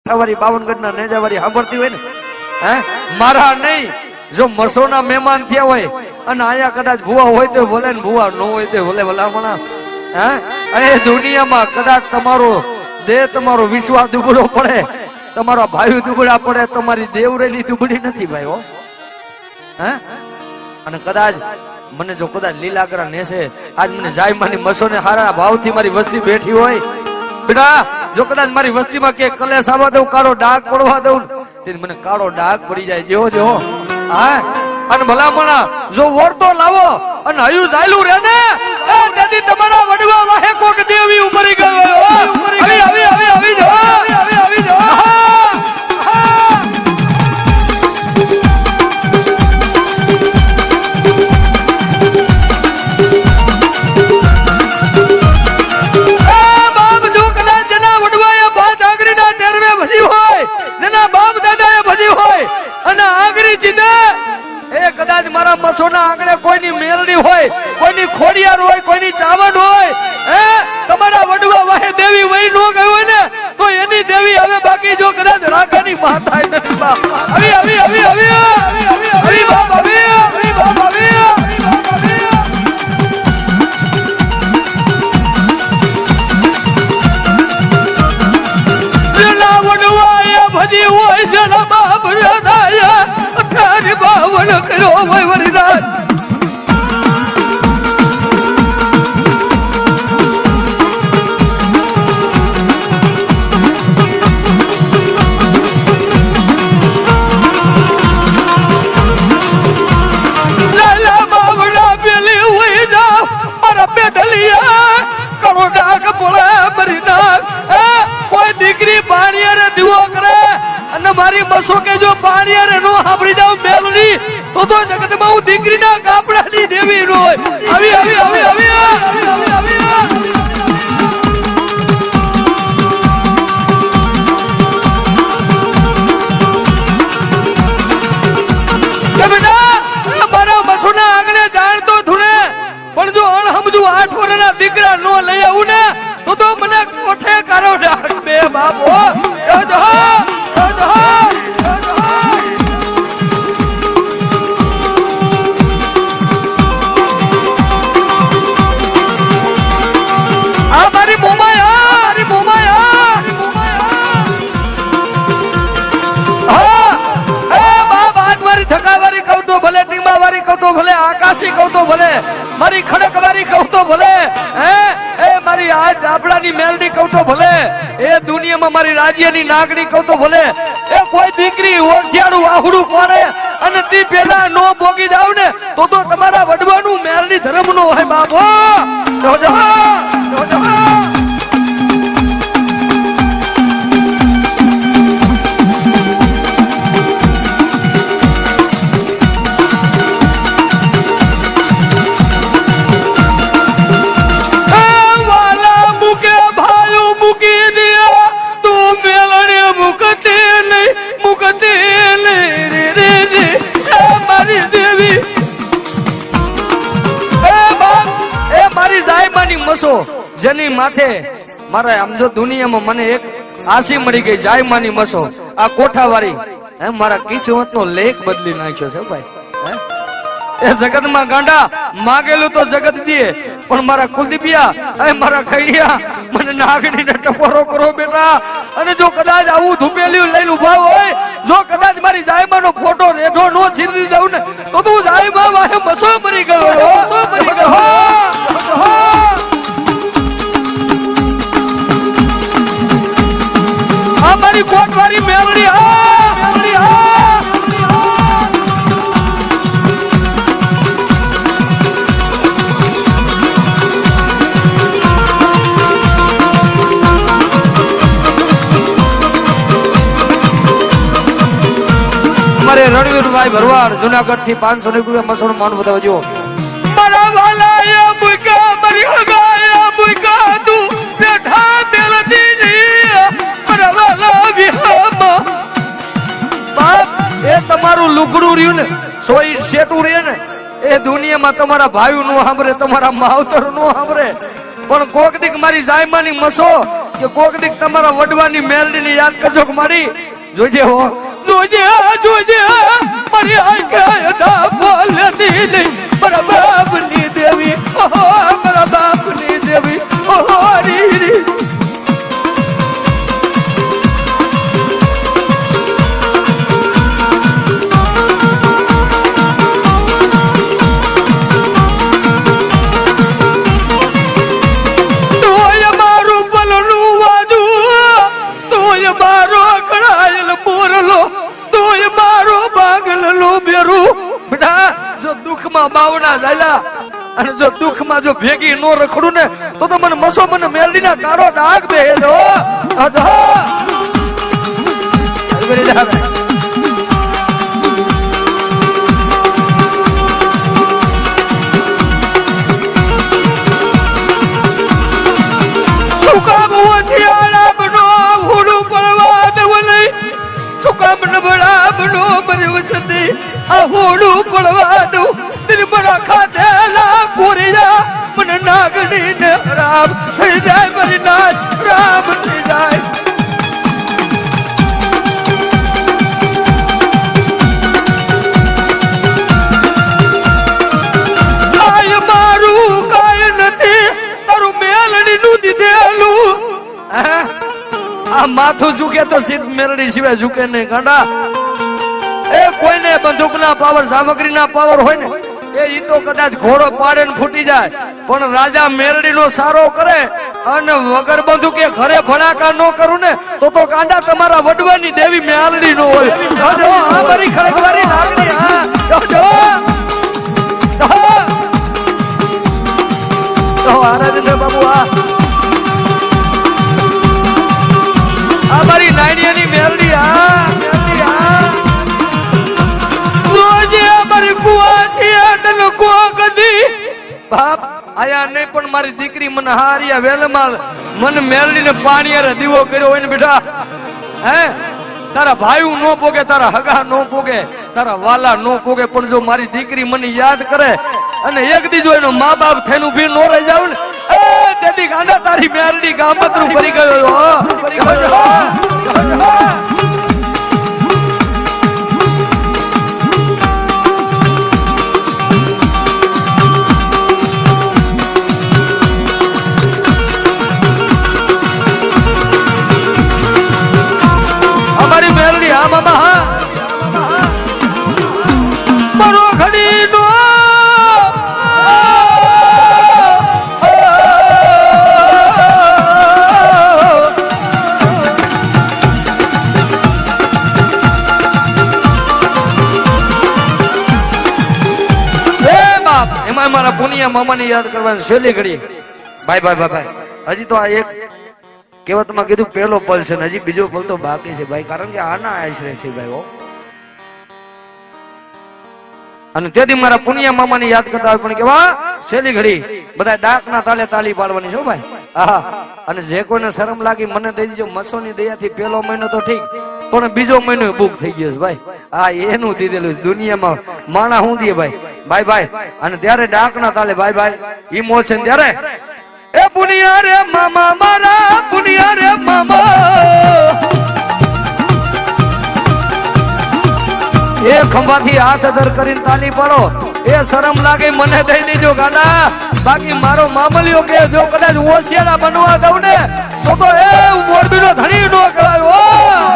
કોઠાવાળી બાવનગઢ ના નેજાવાળી સાંભળતી હોય ને હે મારા નહીં જો મસોના મહેમાન થયા હોય અને આયા કદાચ ભૂવા હોય તો ભલે ને ભૂવા ન હોય તો ભલે ભલામણા હે અને દુનિયામાં કદાચ તમારો દેહ તમારો વિશ્વાસ દુબળો પડે તમારા ભાઈ દુબળા પડે તમારી દેવરેલી દુબળી નથી ભાઈ હો હે અને કદાચ મને જો કદાચ લીલાગરા નેસે આજ મને જાયમાની મસોને હારા ભાવથી મારી વસ્તી બેઠી હોય બેટા જો કદાચ મારી વસ્તીમાં કે કલેશ આવવા દઉં કાળો ડાઘ પડવા દઉં તે મને કાળો ડાઘ પડી જાય જો હા અને ભલામણા જો વરતો લાવો અને હયું ચાલ્યું રે ને એ નદી તમારા વડવા વાહે કોક દેવી ઉમરી ગયો આવી આવી આવી આવી જો આવી આવી જો કદાચ મારા મસોના આંગણે કોઈની મેલડી હોય કોઈની ખોડિયાર હોય કોઈની ચાવડ હોય હે તમારા વડવા વાહે દેવી વહી નો ગઈ હોય ને તો એની દેવી હવે બાકી જો કદાચ રાખાની માતા નથી બાપ આવી આવી આવી આવી આવી આવી બાપ આવી આવી બાપ આવી જેના વડવા એ ભજી હોય જેના બાપ રદાયા તારી બાવન કરો હોય વરિરાજ લાલા બાવડા પેલી હોય જા મારા બેદલિયા કરો ડાક બોલે મરીનાર કોઈ દીકરી બાણિયારે દીવો કરે અને મારી મસો કે જો બાણિયારે નો સાંભળી જાવ મેલડી તો જગતમાં હું દીકરીના કાપડાની દેવી નો આવી આવી આવી આવી આવી આવી મારા મસોના આંગણે જાણતો ધૂણે પણ જો અણહમજુ 8 વર્ષના દીકરા નો લઈ આવું ને તો મને કોઠે કારો ડાક બે બાપો આકાશી કહું તો ભલે મારી ખડકવારી કહું તો ભલે હે એ મારી આ જાફડાની મેલડી કહું તો ભલે એ દુનિયામાં મારી રાજ્યની નાગણી કહું તો ભલે એ કોઈ દીકરી હોશિયારું વાહુડું પાડે અને તી પેલા નો ભોગી જાવ ને તો તમારા વડવાનું મેલડી ધર્મ નો હોય બાપો જોજો જોજો જેની માથે મારે આમ જો દુનિયામાં મને એક આશી મળી ગઈ જાયમાની મસો આ કોઠાવાળી હે મારા કિસ્મત નો લેખ બદલી નાખ્યો છે ભાઈ એ જગતમાં ગાંડા માગેલું તો જગત દે પણ મારા કુલદીપિયા મારા ખૈડિયા મને નાગણી ને ટપોરો કરો બેટા અને જો કદાચ આવું ધુમેલિયું લઈને ઉભા હોય જો કદાચ મારી જાયમાનો ફોટો રેઢો નો છીરી દઉં ને તો તું જાયમા વાહે મસો મરી ગયો મસો મરી ગયો મારી કોટવારી મેલડી મારે રણવીરભાઈ ભરવાડ જુનાગઢ થી 500 રૂપિયા મસોનો માન બતાવજો મારા વાલા એ મુકા મારી હગાયા મુકા તું બેઠા મેલડી એ તમારું લુગડું રહ્યું ને સોઈ શેટું રહે ને એ દુનિયામાં તમારા ભાઈ નું સાંભળે તમારા માવતર નું સાંભળે પણ કોક દીક મારી જાયમાની મસો કે કોક દીક તમારા વડવાની મેલડીને યાદ કરજો કે મારી જોજે હો જોજે જોજે મારી આંખે અદા બોલતી નહીં મારા બાપની દેવી ઓહો મારા બાપની દેવી ઓહો રી બાવડા ઝાલા અને જો દુઃખમાં જો ભેગી નો રખડું ને તો મને મસો મને મેલડીના કાળો ડાઘ બે દો સુકામ ઓછિયાળા બનો હુડું પડવા દેવું નહીં સુકામ નબળા બનો મરી વસતી આ હુડું પડવા દઉં બડા ખાધેલા કોરિયા મને નાગણી ને રામ થઈ જાય મારી નાચ રામ થઈ જાય કાય મારું કાય નથી તારું મેલડી નું દીધેલું આ માથું ઝૂકે તો સીધ મેલડી સિવાય ઝૂકે નહીં ગાંડા એ કોઈને બંદૂકના પાવર સામગ્રીના પાવર હોય ને એ તો કદાચ ઘોડો પાડે ને ફૂટી જાય પણ રાજા મેરડી નો સારો કરે અને વગર બંધુકે ઘરે ભડાકા નો કરું ને તો કાંડા તમારા વડવાની દેવી મેલડી નો હોય આ મારી ખરેખરી લાગણી હા આરાધન બાબુ આ મારી નાયણીની મેલડી બાપ આયા નહીં પણ મારી દીકરી મને હારિયા વેલમાં મને મેલડીને પાણી દીવો કર્યો હોય ને બેટા હે તારા ભાઈ નો પોગે તારા હગા નો પોગે તારા વાલા નો પોગે પણ જો મારી દીકરી મને યાદ કરે અને એક દીજો એનો મા બાપ થઈને ઉભી નો રહી જાવ ને તેથી ગાંડા તારી મેલડી ગામતરું કરી ગયો મારો ઘડી નો એમાં મારા પુનિયા મામાને યાદ કરવાની છેલ્લી ઘડી ભાઈ ભાઈ ભાઈ હજી તો આ એક કહેવતમાં કીધું પહેલો પલ છે હજી બીજો પલ તો બાકી છે ભાઈ કારણ કે આના આશરે છે ભાઈ અને તેથી મારા પુનિયા મામાને યાદ કરતા હોય પણ કેવા છેલ્લી ઘડી બધા ડાકના તાલે તાલી પાડવાની છો ભાઈ હા અને જે કોઈને શરમ લાગી મને દઈ દીજો મસોની દયાથી પહેલો મહિનો તો ઠીક પણ બીજો મહિનો બુક થઈ ગયો છે ભાઈ હા એનું દીધેલું દુનિયામાં માણા હું દે ભાઈ ભાઈ ભાઈ અને ત્યારે ડાકના તાલે ભાઈ ભાઈ ઇમોશન ત્યારે એ પુનિયા રે મામા મારા પુનિયા રે મામા એ ખંભાથી હાથ અધર કરીને તાલી પાડો એ શરમ લાગે મને દઈ દેજો ગાડા બાકી મારો મામલિયો કે જો કદાચ હોશિયારા બનવા દઉં ને તો એ મોરબીનો ધણી નો કહેવાય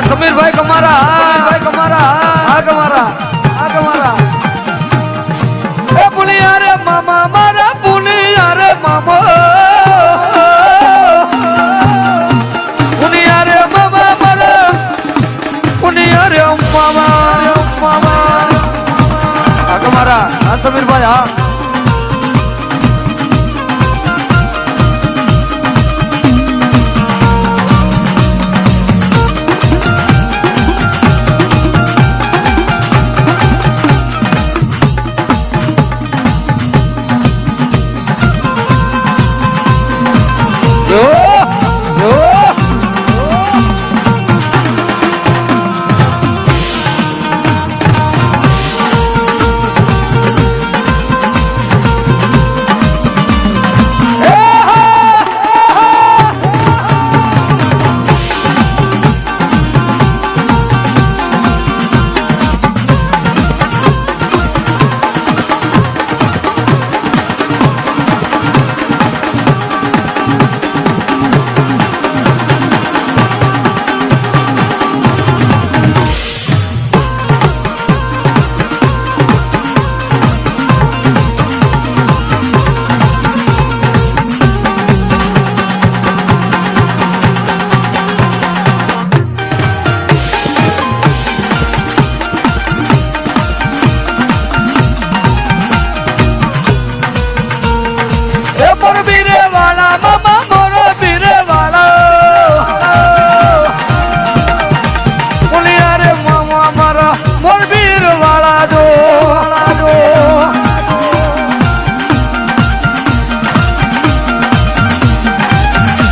સમીરભાઈ કમારા એ પુલિયા રે મામા મારા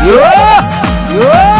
યો યો